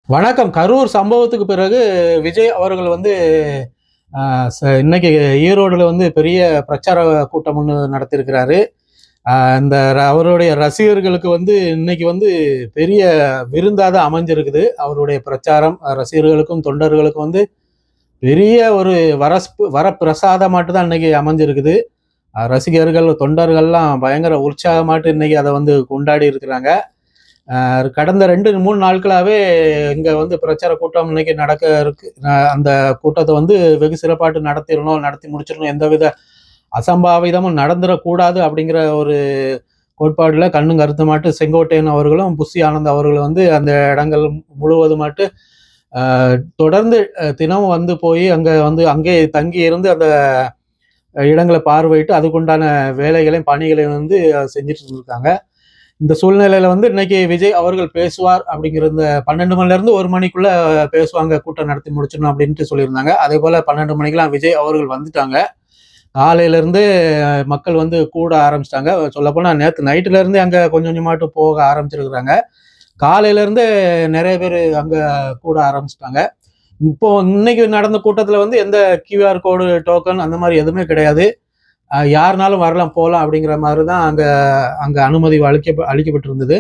வணக்கம். கரூர் சம்பவத்துக்கு பிறகு விஜய் அவர்கள் வந்து இன்னைக்கு ஈரோடுல வந்து பெரிய பிரச்சார கூட்டம் ஒன்று நடத்தியிருக்கிறாரு. இந்த அவருடைய ரசிகர்களுக்கு வந்து இன்னைக்கு வந்து பெரிய விருந்தாக அமைஞ்சிருக்குது. அவருடைய பிரச்சாரம் ரசிகர்களுக்கும் தொண்டர்களுக்கும் வந்து பெரிய ஒரு வரப்பிரசாதமாட்டு தான் இன்னைக்கு அமைஞ்சிருக்குது. ரசிகர்கள் தொண்டர்கள்லாம் பயங்கர உற்சாகமாட்டு இன்னைக்கு அதை வந்து கொண்டாடி இருக்கிறாங்க. கடந்த 2-3 நாட்களாகவே இங்கே வந்து பிரச்சார கூட்டம் இன்னைக்கு நடக்க இருக்கு. அந்த கூட்டத்தை வந்து வெகு சிறப்பாட்டு நடத்தி முடிச்சிடணும், எந்தவித அசம்பாவிதமும் நடந்துடக்கூடாது அப்படிங்கிற ஒரு கோட்பாடில் கண்ணும் கருத்துமாட்டு செங்கோட்டையன் அவர்களும் புஷி ஆனந்த் அவர்களும் வந்து அந்த இடங்கள் முழுவதுமாட்டு தொடர்ந்து தினமும் வந்து போய் அங்கே தங்கி இருந்து அந்த இடங்களை பார்வையிட்டு அதுக்குண்டான வேலைகளையும் பணிகளையும் வந்து செஞ்சுட்டு இருந்திருக்காங்க. இந்த சூழ்நிலையில வந்து இன்னைக்கு விஜய் அவர்கள் பேசுவார் அப்படிங்கிற இந்த 12 மணில இருந்து 1 மணிக்குள்ள பேசுவாங்க, கூட்டம் நடத்தி முடிச்சிடணும் அப்படின்ட்டு சொல்லியிருந்தாங்க. அதே போல 12 மணிக்கெல்லாம் விஜய் அவர்கள் வந்துட்டாங்க. காலையில இருந்து மக்கள் வந்து கூட ஆரம்பிச்சிட்டாங்க. சொல்லப்போனா நேற்று நைட்டுல இருந்தே அங்க கொஞ்சம் கொஞ்சமாட்டு போக ஆரம்பிச்சிருக்கிறாங்க. காலையில இருந்து நிறைய பேர் அங்க கூட ஆரம்பிச்சிட்டாங்க. இப்போ இன்னைக்கு நடந்த கூட்டத்துல வந்து எந்த QR கோடு டோக்கன் அந்த மாதிரி எதுவுமே கிடையாது. யாருனாலும் வரலாம் போகலாம் அப்படிங்கிற மாதிரி தான் அங்கே அனுமதி அளிக்கப்பட்டிருந்தது.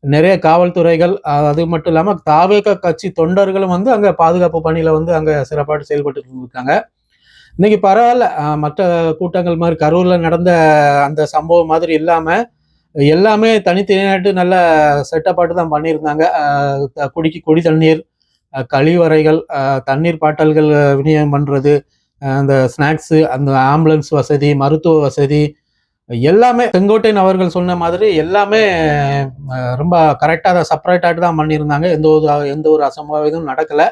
நிறைய காவல்துறைகள், அது மட்டும் இல்லாமல் தாவேக கட்சி தொண்டர்களும் வந்து அங்கே பாதுகாப்பு பணியில் வந்து அங்கே சிறப்பாட்டு செயல்பட்டு இருக்காங்க. இன்னைக்கு பரவாயில்ல, மற்ற கூட்டங்கள் மாதிரி கரூரில் நடந்த அந்த சம்பவம் மாதிரி இல்லாமல் எல்லாமே தனித்தனியாட்டு நல்ல செட்டப்பாட்டு தான் பண்ணியிருந்தாங்க. குடி தண்ணீர், கழிவறைகள், தண்ணீர் பாட்டல்கள் விநியோகம் பண்ணுறது, அந்த ஸ்நாக்ஸு, அந்த ஆம்புலன்ஸ் வசதி, மருத்துவ வசதி எல்லாமே செங்கோட்டையன் அவர்கள் சொன்ன மாதிரி எல்லாமே ரொம்ப கரெக்டாக அதை செப்பரேட்டாட்டு தான் பண்ணியிருந்தாங்க. எந்த ஒரு அசம்பாவிதமும் நடக்கலை.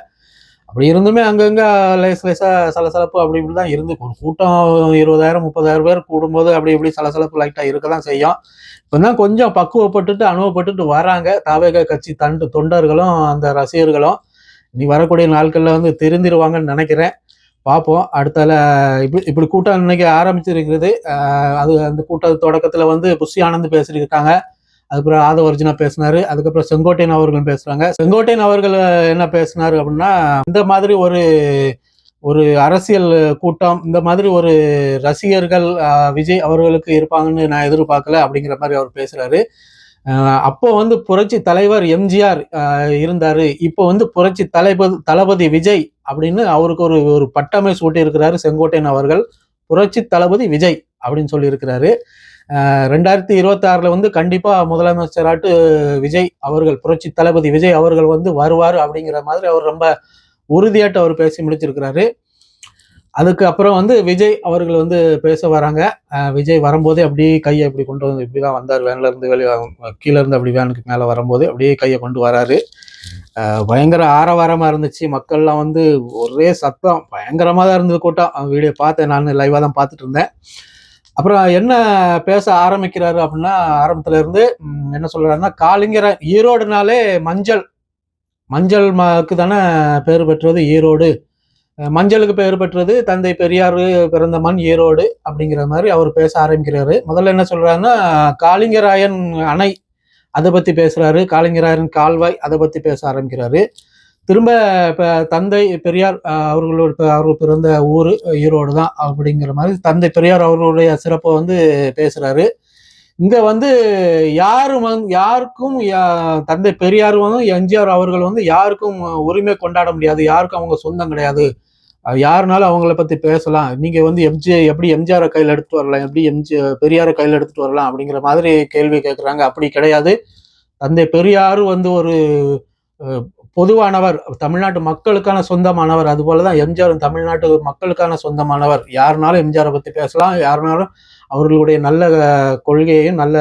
அப்படி இருந்துமே அங்கங்கே லேசாக சலசலப்பு அப்படி இப்படி தான் இருந்து, ஒரு கூட்டம் 20,000 30,000 பேர் கூடும்போது அப்படி இப்படி சலசலப்பு லைட்டாக இருக்க தான் செய்யும். இப்போ தான் கொஞ்சம் பக்குவப்பட்டுட்டு அனுபவப்பட்டுட்டு வராங்க தாவேக கட்சி தொண்டர்களும் அந்த ரசிகர்களும். இனி வரக்கூடிய நாட்களில் வந்து திருந்திருவாங்கன்னு நினைக்கிறேன். பார்ப்போம். அடுத்தால இப்படி கூட்டம் இன்னைக்கு ஆரம்பிச்சிருக்கிறது. அந்த கூட்ட தொடக்கத்தில் வந்து புஷி ஆனந்த் பேசியிருக்காங்க. அதுக்கப்புறம் ஆதவர்ஜுனா பேசினாரு. அதுக்கப்புறம் செங்கோட்டையன் அவர்கள் பேசுறாங்க. செங்கோட்டையன் அவர்கள் என்ன பேசினாரு அப்படின்னா, இந்த மாதிரி ஒரு அரசியல் கூட்டம், இந்த மாதிரி ஒரு ரசிகர்கள் விஜய் அவர்களுக்கு இருப்பாங்கன்னு நான் எதிர்பார்க்கல அப்படிங்கிற மாதிரி அவர் பேசுறாரு. அப்போ வந்து புரட்சி தலைவர் எம்ஜிஆர் இருந்தாரு. இப்போ வந்து புரட்சி தளபதி விஜய் அப்படின்னு அவருக்கு ஒரு பட்டமே சூட்டி இருக்கிறாரு செங்கோட்டையன் அவர்கள். புரட்சி தளபதி விஜய் அப்படின்னு சொல்லி இருக்கிறாரு. 2026 வந்து கண்டிப்பா முதலமைச்சராட்டு விஜய் அவர்கள், புரட்சி தளபதி விஜய் அவர்கள் வந்து வருவார் அப்படிங்கிற மாதிரி அவர் ரொம்ப உறுதியாட்டு அவர் பேசி முடிச்சிருக்கிறாரு. அதுக்கு அப்புறம் வந்து விஜய் அவர்கள் வந்து பேச வராங்க. விஜய் வரும்போதே அப்படியே கையை இப்படி கொண்டு வந்து இப்படிதான் வந்தார். வேன்ல இருந்து கீழே இருந்து அப்படி வேனுக்கு மேலே வரும்போது அப்படியே கையை கொண்டு வராரு. பயங்கர ஆரவாரமா இருந்துச்சு. மக்கள்லாம் வந்து ஒரே சத்தம், பயங்கரமா தான் இருந்தது கூட்டம். வீடியோ பார்த்தேன், நான் லைவா தான் பார்த்துட்டு இருந்தேன். அப்புறம் என்ன பேச ஆரம்பிக்கிறாரு அப்படின்னா, ஆரம்பத்துல இருந்து என்ன சொல்றாருன்னா, ஈரோடுனாலே மஞ்சளுக்கு தானே பேர் பெற்றது ஈரோடு. மஞ்சளுக்கு பெயர் பெற்றது தந்தை பெரியார் பிறந்த மண் ஈரோடு அப்படிங்கிற மாதிரி அவர் பேச ஆரம்பிக்கிறாரு. முதல்ல என்ன சொல்றாருன்னா, காளிங்கராயன் அணை அதை பத்தி பேசுறாரு. காளிங்கராயன் கால்வாய் அதை பத்தி பேச ஆரம்பிக்கிறாரு. திரும்ப தந்தை பெரியார் அவர் பிறந்த ஊர் ஈரோடு தான் அப்படிங்கிற மாதிரி தந்தை பெரியார் அவர்களுடைய சிறப்பை வந்து பேசுறாரு. இங்க வந்து யாருக்கும் தந்தை பெரியாரும் எம்ஜிஆர் அவர்கள் வந்து யாருக்கும் உரிமை கொண்டாட முடியாது, யாருக்கும் அவங்க சொந்தம் கிடையாது, யாருனாலும் அவங்கள பத்தி பேசலாம், நீங்க வந்து எப்படி எம்ஜிஆரை கையில் எடுத்துட்டு வரலாம், எப்படி பெரியாரை கையில் எடுத்துட்டு வரலாம் அப்படிங்கிற மாதிரி கேள்வி கேட்குறாங்க. அப்படி கிடையாது. தந்தை பெரியாரு வந்து ஒரு பொதுவானவர், தமிழ்நாட்டு மக்களுக்கான சொந்தமானவர். அது போலதான் எம்ஜிஆர் தமிழ்நாட்டு மக்களுக்கான சொந்தமானவர். யாருனாலும் எம்ஜிஆரை பத்தி பேசலாம், யாருனாலும் அவர்களுடைய நல்ல கொள்கையையும் நல்ல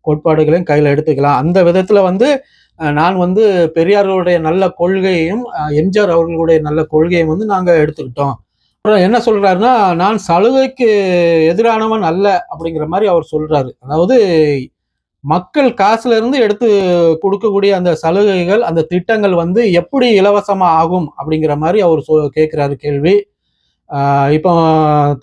கோட்பாடுகளையும் கையில் எடுத்துக்கலாம். அந்த விதத்துல வந்து நான் வந்து பெரியார்களுடைய நல்ல கொள்கையையும் எம்ஜிஆர் அவர்களுடைய நல்ல கொள்கையும் வந்து நாங்க எடுத்துக்கிட்டோம். அப்புறம் என்ன சொல்றாருன்னா, நான் சலுகைக்கு எதிரானவன் அல்ல அப்படிங்கிற மாதிரி அவர் சொல்றாரு. அதாவது மக்கள் காசுல இருந்து எடுத்து கொடுக்கக்கூடிய அந்த சலுகைகள், அந்த திட்டங்கள் வந்து எப்படி இலவசமா ஆகும் அப்படிங்கிற மாதிரி அவர் கேட்கிறாரு கேள்வி. இப்போ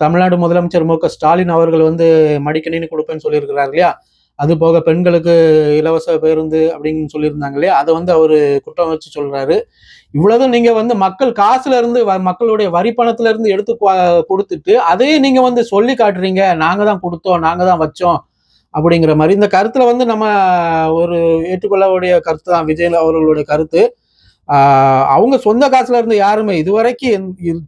தமிழ்நாடு முதலமைச்சர் மு க ஸ்டாலின் அவர்கள் வந்து மடிக்கணினி கொடுப்பேன்னு சொல்லியிருக்கிறார் இல்லையா, அது போக பெண்களுக்கு இலவச பேருந்து அப்படின்னு சொல்லியிருந்தாங்க இல்லையா, அதை வந்து அவரு குற்றம் வச்சு சொல்றாரு. இவ்வளவுதான் நீங்க வந்து மக்கள் காசுல இருந்து மக்களுடைய வரி பணத்துல இருந்து எடுத்து கொடுத்துட்டு அதையே நீங்க வந்து சொல்லி காட்டுறீங்க, நாங்க தான் கொடுத்தோம், நாங்க தான் வச்சோம் அப்படிங்கிற மாதிரி. இந்த கருத்துல வந்து நம்ம ஒரு ஏற்றுக்கொள்ளக்கூடிய கருத்து தான் விஜய் அவர்களுடைய கருத்து. அவங்க சொந்த காசுல இருந்து யாருமே இதுவரைக்கும்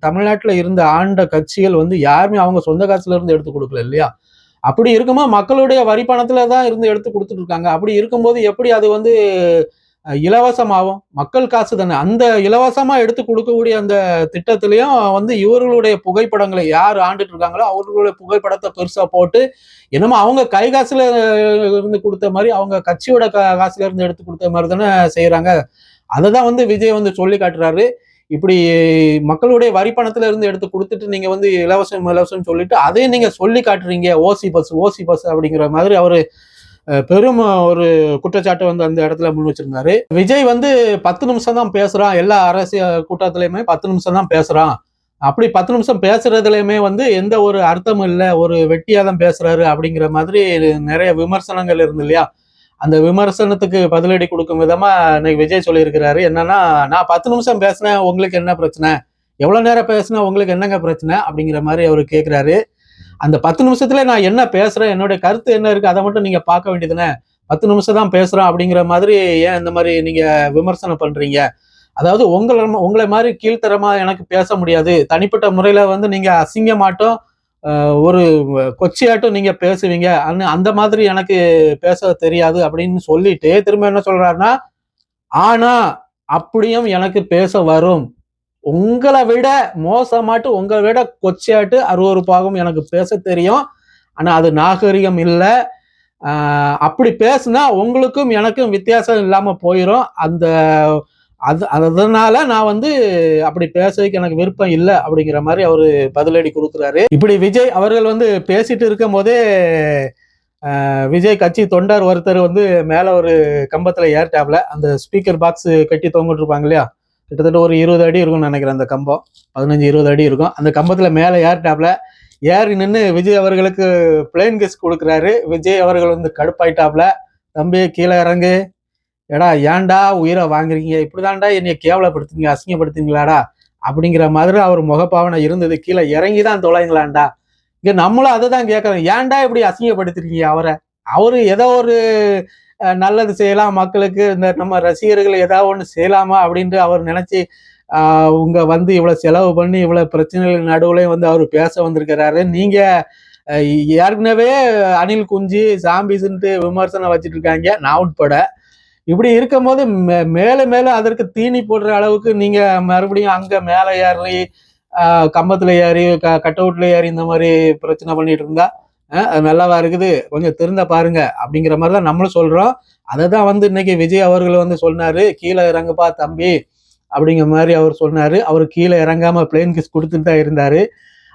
தமிழ்நாட்டுல இருந்த ஆண்ட கட்சிகள் வந்து யாருமே அவங்க சொந்த காசுல இருந்து எடுத்து கொடுக்கல இல்லையா. அப்படி இருக்கும்போது மக்களுடைய வரி பணத்துல தான் இருந்து எடுத்து கொடுத்துட்டு இருக்காங்க. அப்படி இருக்கும்போது எப்படி அது வந்து இலவசமாகும்? மக்கள் காசு தானே. அந்த இலவசமா எடுத்து கொடுக்கக்கூடிய அந்த திட்டத்திலையும் வந்து இவர்களுடைய புகைப்படங்களை யார் ஆண்டுட்டு இருக்காங்களோ அவர்களுடைய புகைப்படத்தை பெருசா போட்டு என்னமோ அவங்க கை காசுல இருந்து கொடுத்த மாதிரி, அவங்க கட்சியோட காசுல இருந்து எடுத்து கொடுத்த மாதிரி தானே செய்யறாங்க. அதை தான் வந்து விஜய் வந்து சொல்லி காட்டுறாரு. இப்படி மக்களுடைய வரி பணத்துல இருந்து எடுத்து கொடுத்துட்டு நீங்க வந்து இலவசம் இலவசம் சொல்லிட்டு அதையும் நீங்க சொல்லி காட்டுறீங்க, ஓசி பஸ் ஓசி பஸ் அப்படிங்கிற மாதிரி அவரு பெரும் ஒரு குற்றச்சாட்டை வந்து அந்த இடத்துல முன் வச்சிருந்தாரு. விஜய் வந்து 10 நிமிஷம் தான் பேசுறான், எல்லா அரசியல் கூட்டத்திலயுமே 10 நிமிஷம் தான் பேசுறான். அப்படி 10 நிமிஷம் பேசுறதுலயுமே வந்து எந்த ஒரு அர்த்தமும் இல்லை, ஒரு வெட்டியா தான் பேசுறாரு அப்படிங்கிற மாதிரி நிறைய விமர்சனங்கள் இருந்து இல்லையா. அந்த விமர்சனத்துக்கு பதிலடி கொடுக்கும் விதமா இன்னைக்கு விஜய் சொல்லியிருக்கிறாரு. என்னன்னா, நான் 10 நிமிஷம் பேசினேன், உங்களுக்கு என்ன பிரச்சனை, எவ்வளவு நேரம் பேசினா உங்களுக்கு என்னங்க பிரச்சனை அப்படிங்கிற மாதிரி அவரு கேட்கிறாரு. அந்த 10 நிமிஷத்துல நான் என்ன பேசுறேன், என்னுடைய கருத்து என்ன இருக்கு, அதை மட்டும் நீங்க பார்க்க வேண்டியதுன்னு. 10 நிமிஷம் தான் பேசுறோம் அப்படிங்கிற மாதிரி ஏன் இந்த மாதிரி நீங்க விமர்சனம் பண்றீங்க? அதாவது உங்களை மாதிரி கீழ்த்தரமா எனக்கு பேச முடியாது. தனிப்பட்ட முறையில வந்து நீங்க அசிங்கமாட்டும் ஒரு கொச்சியாட்டும் நீங்க பேசுவீங்க, அந்த மாதிரி எனக்கு பேச தெரியாது அப்படின்னு சொல்லிட்டு திரும்ப என்ன சொல்றாருன்னா, ஆனா அப்படியும் எனக்கு பேச வரும். உங்களை விட மோசமாட்டு, உங்களை விட கொச்சையாட்டு அருவருப்பாகவும் எனக்கு பேச தெரியும். ஆனா அது நாகரிகம் இல்லை. அப்படி பேசுனா உங்களுக்கும் எனக்கும் வித்தியாசம் இல்லாம போயிடும். அதனால நான் வந்து அப்படி பேசுறதுக்கு எனக்கு விருப்பம் இல்லை அப்படிங்கிற மாதிரி அவரு பதிலடி கொடுக்குறாரு. இப்படி விஜய் அவர்கள் வந்து பேசிட்டு இருக்கும் போதே விஜய் கட்சி தொண்டர் ஒருத்தர் வந்து மேல ஒரு கம்பத்துல ஏறிட்டாப்ல. அந்த ஸ்பீக்கர் பாக்ஸ் கட்டி தொங்கிட்டு இருப்பாங்க இல்லையா, கிட்டத்தட்ட ஒரு 20 அடி இருக்கும்னு நினைக்கிறேன். அந்த கம்பம் 15-20 அடி இருக்கும். அந்த கம்பத்துல மேல ஏறிட்டாப்ல. ஏறி நின்று விஜய் அவர்களுக்கு பிளேன் கிஸ் கொடுக்குறாரு. விஜய் அவர்கள் வந்து கடுப்பாயிட்டாப்ல. தம்பி கீழே இறங்கு, ஏடா ஏன்டா உயிரை வாங்குறீங்க, இப்படிதான்டா என்னைய கேவலப்படுத்துங்க, அசிங்கப்படுத்துங்களா அப்படிங்கிற மாதிரி அவர் முகப்பாவனை இருந்தது. கீழே இறங்கி தான் தொலைங்களாண்டா. இங்க நம்மளும் அதை தான் கேட்கறோம், ஏன்டா இப்படி அசிங்கப்படுத்துறீங்க அவரை. அவரு ஏதோ ஒரு நல்லது செய்யலாம் மக்களுக்கு, இந்த நம்ம ரசிகர்கள் ஏதாவது ஒன்று செய்யலாமா அப்படின்ட்டு அவர் நினைச்சு உங்க வந்து இவ்வளவு செலவு பண்ணி இவ்வளவு பிரச்சனைகள் நடுவுலையும் வந்து அவர் பேச வந்திருக்கிறாரு. நீங்க ஏற்கனவே அணில் குஞ்சு சாம்பிஸ்ன்ட்டு விமர்சனம் வச்சுட்டு இருக்காங்க, நான் உட்பட. இப்படி இருக்கும் போது மேல மேல அதற்கு தீனி போடுற அளவுக்கு நீங்க மறுபடியும் அங்க மேல ஏறி கம்பத்துல ஏறி கட் அவுட்ல ஏறி இந்த மாதிரி பிரச்சனை பண்ணிட்டு இருந்தா அது நல்லாவா இருக்குது? கொஞ்சம் திருந்த பாருங்க அப்படிங்கிற மாதிரி தான் நம்மளும் சொல்றோம். அதை தான் வந்து இன்னைக்கு விஜய் அவர்கள் வந்து சொன்னாரு, கீழே இறங்குப்பா தம்பி அப்படிங்கிற மாதிரி அவர் சொன்னாரு. அவர் கீழே இறங்காம பிளேன் கிஸ் கொடுத்துட்டு தான் இருந்தாரு.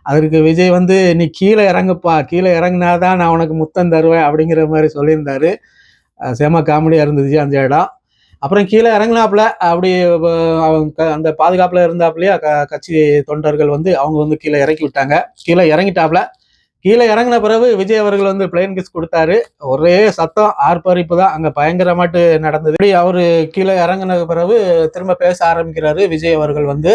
அதற்கு விஜய் வந்து நீ கீழே இறங்குப்பா, கீழே இறங்குனாதான் நான் உனக்கு முத்தம் தருவேன் அப்படிங்கிற மாதிரி சொல்லியிருந்தாரு. செம காமெடியா இருந்துச்சு அந்த இடம். அப்புறம் கீழே இறங்கினாப்புல அப்படி அந்த பாதுகாப்புல இருந்தாப்புலயே கட்சி தொண்டர்கள் வந்து அவங்க வந்து கீழே இறக்கி விட்டாங்க. கீழே இறங்கிட்டாப்புல. கீழே இறங்கின பிறகு விஜய் அவர்கள் வந்து பிளேன் கிஸ் கொடுத்தாரு. ஒரே சத்தம் ஆர்ப்பரிப்பு தான் அங்க பயங்கரமாட்டு நடந்தது. இப்படி அவரு கீழே இறங்கின பிறகு திரும்ப பேச ஆரம்பிக்கிறாரு விஜய் அவர்கள் வந்து.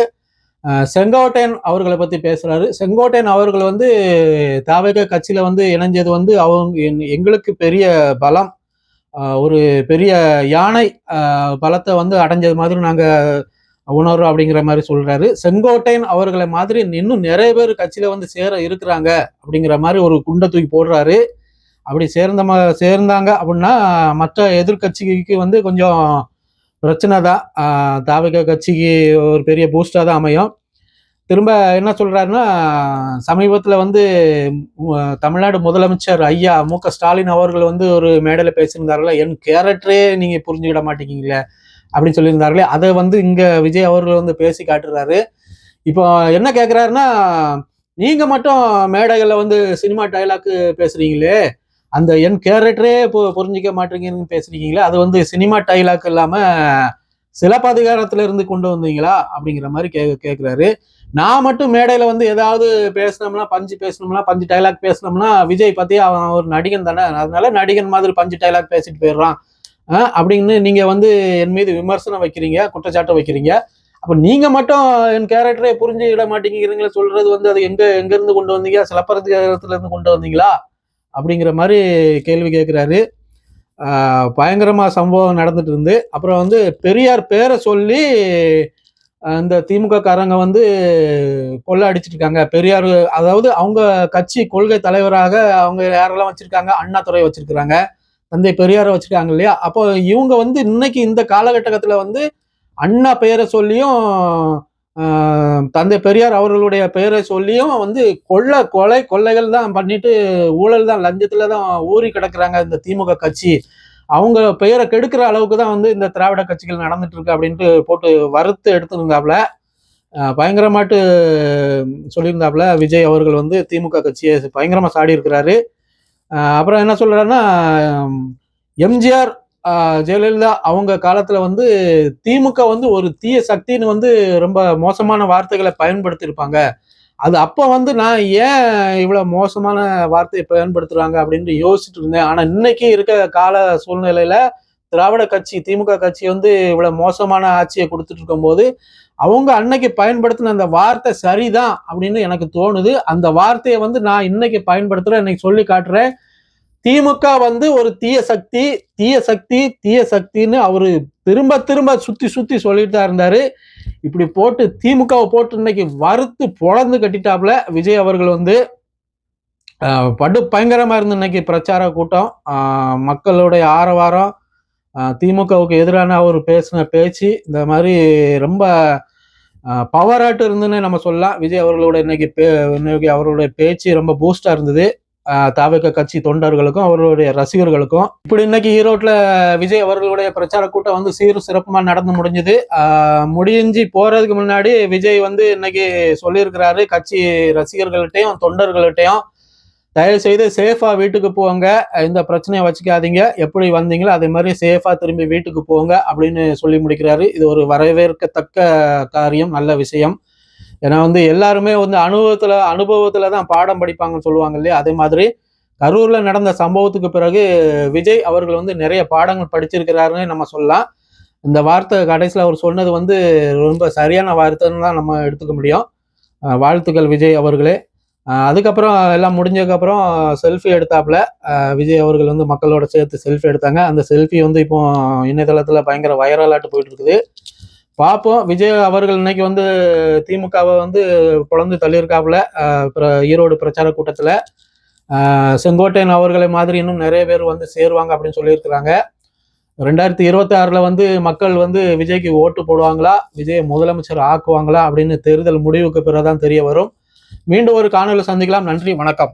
செங்கோட்டையன் அவர்களை பத்தி பேசுறாரு. செங்கோட்டையன் அவர்கள் வந்து தாவேக கட்சியில வந்து இணைஞ்சது வந்து எங்களுக்கு பெரிய பலம், ஒரு பெரிய யானை பலத்தை வந்து அடைஞ்சது மாதிரி நாங்க உணர்றோம் அப்படிங்கிற மாதிரி சொல்றாரு. செங்கோட்டையன் அவர்களை மாதிரி இன்னும் நிறைய பேர் கட்சியில வந்து சேர இருக்கிறாங்க அப்படிங்கிற மாதிரி ஒரு குண்டை தூக்கி போடுறாரு. அப்படி சேர்ந்தாங்க அப்படின்னா மற்ற எதிர்கட்சிக்கு வந்து கொஞ்சம் பிரச்சனை தான். தாவேக கட்சிக்கு ஒரு பெரிய பூஸ்டா தான் அமையும். திரும்ப என்ன சொல்றாருன்னா, சமீபத்தில் வந்து தமிழ்நாடு முதலமைச்சர் ஐயா மு.க. ஸ்டாலின் அவர்கள் வந்து ஒரு மேடையில பேசியிருந்தார்களே, என் கேரக்டரே நீங்க புரிஞ்சுக்கிட மாட்டேங்கிங்களே அப்படின்னு சொல்லியிருந்தார்களே, அதை வந்து இங்க விஜய் அவர்கள் வந்து பேசி காட்டுறாரு. இப்போ என்ன கேட்கிறாருன்னா, நீங்க மட்டும் மேடைகள்ல வந்து சினிமா டைலாக் பேசுறீங்களே, அந்த என் கேரக்டரே புரிஞ்சிக்க மாட்டேங்கன்னு பேசுறீங்களே, அது வந்து சினிமா டைலாக் இல்லாம சிலப்பதிகாரத்துல இருந்து கொண்டு வந்தீங்களா அப்படிங்கிற மாதிரி கேட்கிறாரு. நான் மட்டும் மேடையில வந்து ஏதாவது பேசணும்னா பஞ்சு டைலாக் பேசணும்னா விஜய் பத்தி அவன் ஒரு நடிகன் தானே, அதனால நடிகன் மாதிரி பஞ்சு டைலாக் பேசிட்டு போயிடுறான் அப்படின்னு நீங்க வந்து என் மீது விமர்சனம் வைக்கிறீங்க, குற்றச்சாட்டு வைக்கிறீங்க. அப்ப நீங்க மட்டும் என் கேரக்டரை புரிஞ்சுக்கிட மாட்டேங்கிறீங்களா? சொல்றது வந்து அது எங்க இருந்து கொண்டு வந்தீங்க, சிலப்பதிகாரத்துல இருந்து கொண்டு வந்தீங்களா அப்படிங்கிற மாதிரி கேள்வி கேட்கிறாரு. பயங்கரமா சம்பவம் நடந்துட்டு இருந்து அப்புறம் வந்து பெரியார் பேரை சொல்லி இந்த திமுக காரங்க வந்து கொள்ள அடிச்சிட்டு இருக்காங்க. பெரியார் அதாவது அவங்க கட்சி கொள்கை தலைவராக அவங்க யாரெல்லாம் வச்சிருக்காங்க, அண்ணாதுரை வச்சிருக்கிறாங்க, தந்தை பெரியாரை வச்சிருக்காங்க இல்லையா? அப்போ இவங்க வந்து இன்னைக்கு இந்த காலகட்டத்துல வந்து அண்ணா பெயரை சொல்லியும் தந்தை பெரியார் அவர்களுடைய பெயரை சொல்லியும் வந்து கொள்ளைகள் தான் பண்ணிட்டு ஊழல் தான் லஞ்சத்துல தான் ஊறி கிடக்குறாங்க இந்த திமுக கட்சி. அவங்க பெயரை கெடுக்கிற அளவுக்கு தான் வந்து இந்த திராவிட கட்சிகள் நடந்துட்டு இருக்கு அப்படின்ட்டு போட்டு வறுத்து எடுத்துருந்தாப்புல. பயங்கரமாட்டு சொல்லியிருந்தாப்புல விஜய் அவர்கள் வந்து திமுக கட்சியை பயங்கரமா சாடி இருக்கிறாரு. அப்புறம் என்ன சொல்றாருன்னா, எம்ஜிஆர் ஜெயலலிதா அவங்க காலத்துல வந்து திமுக வந்து ஒரு தீய சக்தின்னு வந்து ரொம்ப மோசமான வார்த்தைகளை பயன்படுத்தி இருப்பாங்க. அது அப்ப வந்து நான் ஏன் இவ்வளவு மோசமான வார்த்தையை பயன்படுத்துறாங்க அப்படின்னு யோசிச்சுட்டு இருந்தேன். ஆனா இன்னைக்கு இருக்க கால சூழ்நிலையில திராவிட கட்சி திமுக கட்சி வந்து இவ்வளவு மோசமான ஆட்சியை கொடுத்துட்டு இருக்கும்போது அவங்க அன்னைக்கு பயன்படுத்தின அந்த வார்த்தை சரிதான் அப்படின்னு எனக்கு தோணுது. அந்த வார்த்தையை வந்து நான் இன்னைக்கு பயன்படுத்துறேன், இன்னைக்கு சொல்லி காட்டுறேன். திமுக வந்து ஒரு தீய சக்தி, தீய சக்தி, தீய சக்தின்னு அவரு திரும்ப திரும்ப சுத்தி சுத்தி சொல்லிட்டு தான் இருந்தாரு. இப்படி போட்டு திமுகவை போட்டு இன்னைக்கு வறுத்து பொழந்து கட்டிட்டாப்ல விஜய் அவர்கள் வந்து. படு பயங்கரமா இருந்து இன்னைக்கு பிரச்சார கூட்டம், மக்களுடைய ஆரவாரம், திமுகவுக்கு எதிரான அவர் பேசின பேச்சு, இந்த மாதிரி ரொம்ப பவராட்டு இருந்துன்னு நம்ம சொல்லலாம். விஜய் அவர்களோட இன்னைக்கு அவருடைய பேச்சு ரொம்ப பூஸ்டா இருந்தது தாவக கட்சி தொண்டர்களுக்கும் அவர்களுடைய ரசிகர்களுக்கும். இப்படி இன்னைக்கு ஈரோட்ல விஜய் அவர்களுடைய பிரச்சார கூட்டம் வந்து சீரும் சிறப்புமா நடந்து முடிஞ்சது. முடிஞ்சு போறதுக்கு முன்னாடி விஜய் வந்து இன்னைக்கு சொல்லியிருக்கிறாரு கட்சி ரசிகர்கள்ட்டையும் தொண்டர்கள்ட்டையும், தயவு செய்து சேஃபா வீட்டுக்கு போங்க, இந்த பிரச்சனையை வச்சுக்காதீங்க, எப்படி வந்தீங்களோ அதே மாதிரி சேஃபா திரும்பி வீட்டுக்கு போங்க அப்படின்னு சொல்லி முடிக்கிறாரு. இது ஒரு வரவேற்கத்தக்க காரியம், நல்ல விஷயம். ஏன்னா வந்து எல்லாருமே வந்து அனுபவத்துல தான் பாடம் படிப்பாங்கன்னு சொல்லுவாங்க இல்லையா? அதே மாதிரி கரூர்ல நடந்த சம்பவத்துக்கு பிறகு விஜய் அவர்கள் வந்து நிறைய பாடங்கள் படிச்சிருக்கிறாருன்னு நம்ம சொல்லலாம். இந்த வார்த்தை கடைசியில் அவர் சொன்னது வந்து ரொம்ப சரியான வார்த்தைன்னு தான் நம்ம எடுத்துக்க முடியும். வாழ்த்துக்கள் விஜய் அவர்களே. அதுக்கப்புறம் எல்லாம் முடிஞ்சதுக்கப்புறம் செல்ஃபி எடுத்தாப்புல விஜய் அவர்கள் வந்து மக்களோட சேர்த்து செல்ஃபி எடுத்தாங்க. அந்த செல்ஃபி வந்து இப்போ இணையதளத்துல பயங்கர வைரலாட்டு போயிட்டு இருக்குது. பார்ப்போம். விஜய் அவர்கள் இன்னைக்கு வந்து திமுகவை வந்து குழந்து தள்ளியிருக்காப்புல ஈரோடு பிரச்சார கூட்டத்துல. செங்கோட்டையன் அவர்களை மாதிரி இன்னும் நிறைய பேர் வந்து சேருவாங்க அப்படின்னு சொல்லியிருக்கிறாங்க. 2026 வந்து மக்கள் வந்து விஜய்க்கு ஓட்டு போடுவாங்களா, விஜய் முதலமைச்சர் ஆக்குவாங்களா அப்படின்னு தேர்தல் முடிவுக்கு பிறகுதான் தெரிய வரும். மீண்டும் ஒரு காணொலியில் சந்திக்கலாம். நன்றி, வணக்கம்.